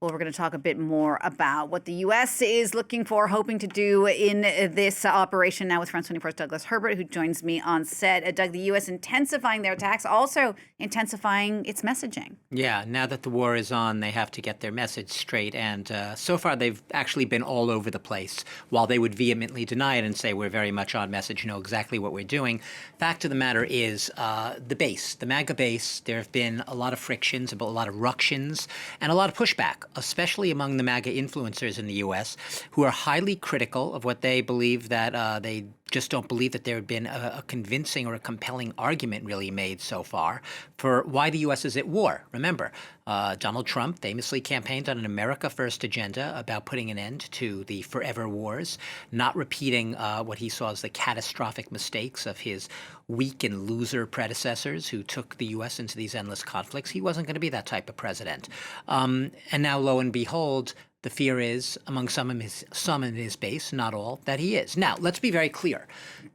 Well, we're going to talk a bit more about what the U.S. is looking for, hoping to do in this operation now with France 24's Douglas Herbert, who joins me on set. Doug, the U.S. intensifying their attacks, also intensifying its messaging. Yeah, now that the war is on, they have to get their message straight. And so far, they've actually been all over the place. While they would vehemently deny it and say we're very much on message, know exactly what we're doing, fact of the matter is the base, the MAGA base, there have been a lot of frictions, a lot of ructions, and a lot of pushback, especially among the MAGA influencers in the U.S., who are highly critical of what they believe that they just don't believe that there had been a convincing or a compelling argument really made so far for why the U.S. is at war. Remember, Donald Trump famously campaigned on an America First agenda about putting an end to the forever wars, not repeating what he saw as the catastrophic mistakes of his weak and loser predecessors who took the U.S. into these endless conflicts. He wasn't going to be that type of president. And now, lo and behold, the fear is, among some in his base, not all, that he is. Now, let's be very clear.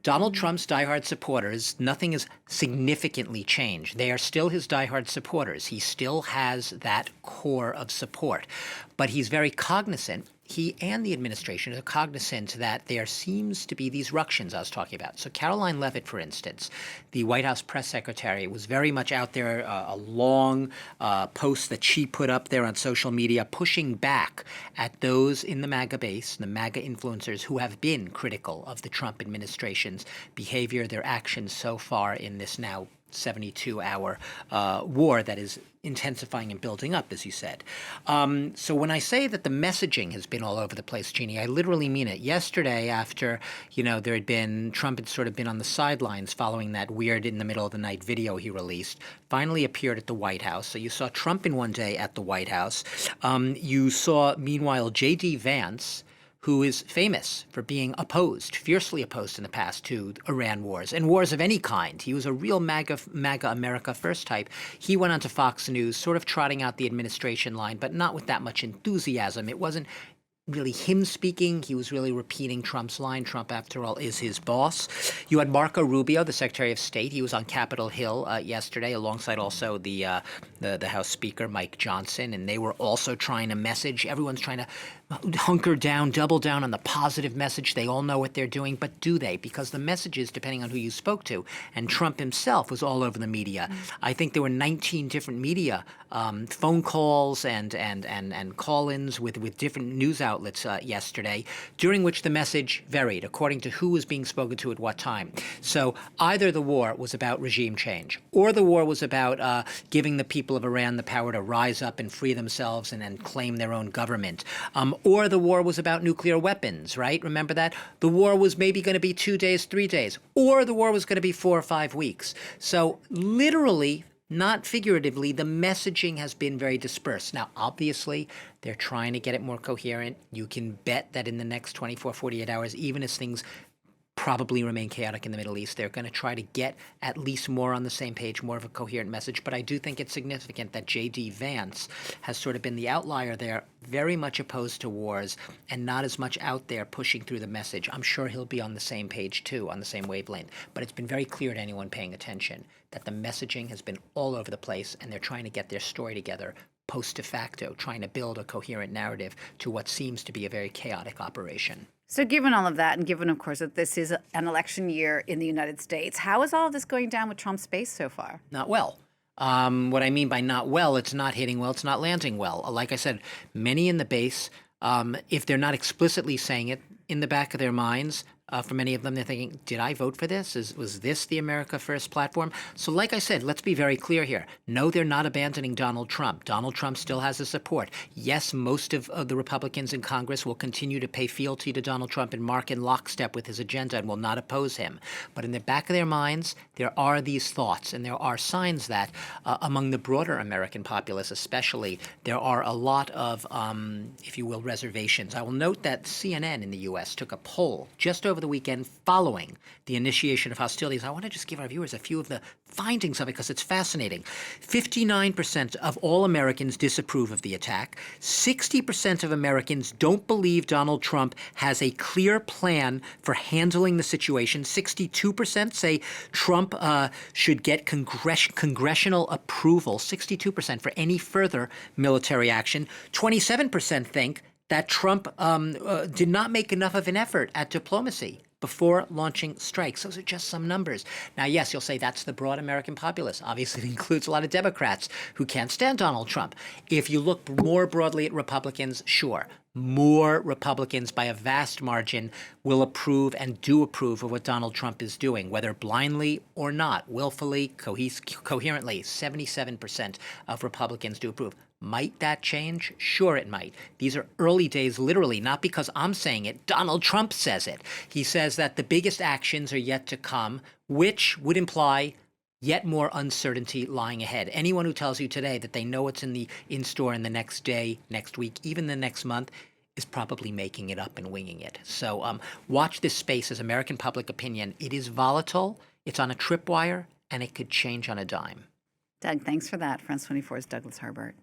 Donald Trump's diehard supporters, nothing has significantly changed. They are still his diehard supporters. He still has that core of support. But he's very cognizant. He and the administration are cognizant that there seems to be these ructions I was talking about. So Caroline Leavitt, for instance, the White House press secretary, was very much out there, a long post that she put up there on social media, pushing back at those in the MAGA base, the MAGA influencers who have been critical of the Trump administration's behavior, their actions so far in this now 72-hour war that is intensifying and building up, as you said. So when I say that the messaging has been all over the place, Jeannie, I literally mean it. Yesterday, after, Trump had sort of been on the sidelines following that weird in the middle of the night video he released, finally appeared at the White House. So you saw Trump in one day at the White House. You saw, meanwhile, J.D. Vance, who is famous for being fiercely opposed in the past to Iran wars and wars of any kind. He was a real MAGA America First type. He went onto Fox News, sort of trotting out the administration line, but not with that much enthusiasm. It wasn't really him speaking. He was really repeating Trump's line. Trump, after all, is his boss. You had Marco Rubio, the Secretary of State. He was on Capitol Hill yesterday, alongside also the House Speaker, Mike Johnson, and they were also trying to message. Everyone's trying to hunker down, double down on the positive message. They all know what they're doing, but do they? Because the messages, depending on who you spoke to, and Trump himself was all over the media. I think there were 19 different media phone calls and call-ins with different news outlets yesterday, during which the message varied according to who was being spoken to at what time. So either the war was about regime change, or the war was about giving the people of Iran the power to rise up and free themselves and claim their own government. Or the war was about nuclear weapons, right? Remember that? The war was maybe going to be 2 days, 3 days, or the war was going to be 4 or 5 weeks. So literally, not figuratively, the messaging has been very dispersed. Now, obviously, they're trying to get it more coherent. You can bet that in the next 24, 48 hours, even as things probably remain chaotic in the Middle East, they're going to try to get at least more on the same page, more of a coherent message. But I do think it's significant that J.D. Vance has sort of been the outlier there, very much opposed to wars and not as much out there pushing through the message. I'm sure he'll be on the same page, too, on the same wavelength. But it's been very clear to anyone paying attention that the messaging has been all over the place, and they're trying to get their story together post facto, trying to build a coherent narrative to what seems to be a very chaotic operation. So given all of that, and given, of course, that this is an election year in the United States, how is all of this going down with Trump's base so far? Not well. What I mean by not well, it's not hitting well, it's not landing well. Like I said, many in the base, if they're not explicitly saying it, in the back of their minds, for many of them, they're thinking, did I vote for this? Was this the America First platform? So like I said, let's be very clear here. No, they're not abandoning Donald Trump. Donald Trump still has his support. Yes, most of the Republicans in Congress will continue to pay fealty to Donald Trump and mark in lockstep with his agenda and will not oppose him. But in the back of their minds, there are these thoughts, and there are signs that among the broader American populace especially, there are a lot of, if you will, reservations. I will note that CNN in the U.S. took a poll just over over the weekend following the initiation of hostilities. I want to just give our viewers a few of the findings of it because it's fascinating. 59% of all Americans disapprove of the attack. 60% of Americans don't believe Donald Trump has a clear plan for handling the situation. 62% say Trump should get congressional approval, 62% for any further military action. 27% think that Trump did not make enough of an effort at diplomacy before launching strikes. Those are just some numbers. Now, yes, you'll say that's the broad American populace. Obviously, it includes a lot of Democrats who can't stand Donald Trump. If you look more broadly at Republicans, sure, more Republicans by a vast margin will approve and do approve of what Donald Trump is doing, whether blindly or not, willfully, coherently. 77% of Republicans do approve. Might that change? Sure, it might. These are early days, literally, not because I'm saying it. Donald Trump says it. He says that the biggest actions are yet to come, which would imply yet more uncertainty lying ahead. Anyone who tells you today that they know what's in store in the next day, next week, even the next month, is probably making it up and winging it. So watch this space as American public opinion. It is volatile, it's on a tripwire, and it could change on a dime. Doug, thanks for that. France 24's Douglas Herbert.